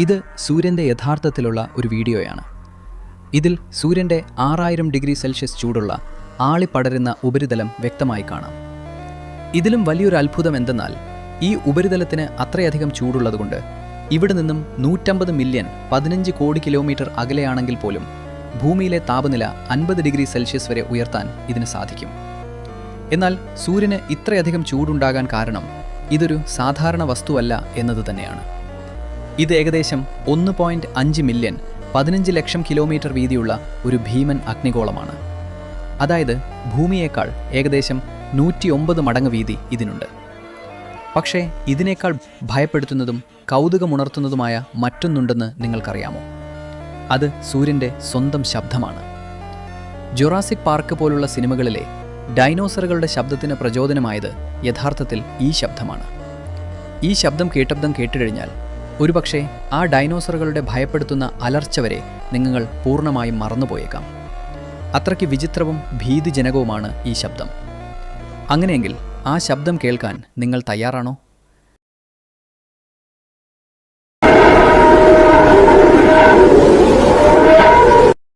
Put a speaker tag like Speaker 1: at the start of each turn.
Speaker 1: ഇത് സൂര്യൻ്റെ യഥാർത്ഥത്തിലുള്ള ഒരു വീഡിയോയാണ്. ഇതിൽ സൂര്യൻ്റെ 6000 ഡിഗ്രി സെൽഷ്യസ് ചൂടുള്ള ആളിപ്പടരുന്ന ഉപരിതലം വ്യക്തമായി കാണാം. ഇതിലും വലിയൊരു അത്ഭുതം എന്തെന്നാൽ ഈ ഉപരിതലത്തിന് അത്രയധികം ചൂടുള്ളതുകൊണ്ട് ഇവിടെ നിന്നും 150 മില്യൺ 15 കോടി കിലോമീറ്റർ അകലെയാണെങ്കിൽ പോലും ഭൂമിയിലെ താപനില 50 ഡിഗ്രി സെൽഷ്യസ് വരെ ഉയർത്താൻ ഇതിന് സാധിക്കും. എന്നാൽ സൂര്യന് ഇത്രയധികം ചൂടുണ്ടാകാൻ കാരണം ഇതൊരു സാധാരണ വസ്തുവല്ല എന്നത് തന്നെയാണ്. ഇത് ഏകദേശം 1.5 മില്യൺ 15 ലക്ഷം കിലോമീറ്റർ വീതിയുള്ള ഒരു ഭീമൻ അഗ്നിഗോളമാണ്. അതായത് ഭൂമിയേക്കാൾ ഏകദേശം 109 മടങ്ങ് വീതി ഇതിനുണ്ട്. പക്ഷേ ഇതിനേക്കാൾ ഭയപ്പെടുത്തുന്നതും കൗതുകമുണർത്തുന്നതുമായ മറ്റൊന്നുണ്ടെന്ന് നിങ്ങൾക്കറിയാമോ? അത് സൂര്യൻ്റെ സ്വന്തം ശബ്ദമാണ്. ജുറാസിക് പാർക്ക് പോലുള്ള സിനിമകളിലെ ഡൈനോസറുകളുടെ ശബ്ദത്തിന് പ്രചോദനമായത് യഥാർത്ഥത്തിൽ ഈ ശബ്ദമാണ്. ഈ ശബ്ദം കേട്ടുകഴിഞ്ഞാൽ ഒരുപക്ഷെ ആ ഡൈനോസറുകളുടെ ഭയപ്പെടുത്തുന്ന അലർച്ച വരെ നിങ്ങൾ പൂർണ്ണമായും മറന്നുപോയേക്കാം. അത്രയ്ക്ക് വിചിത്രവും ഭീതിജനകവുമാണ് ഈ ശബ്ദം. അങ്ങനെയെങ്കിൽ ആ ശബ്ദം കേൾക്കാൻ നിങ്ങൾ തയ്യാറാണോ?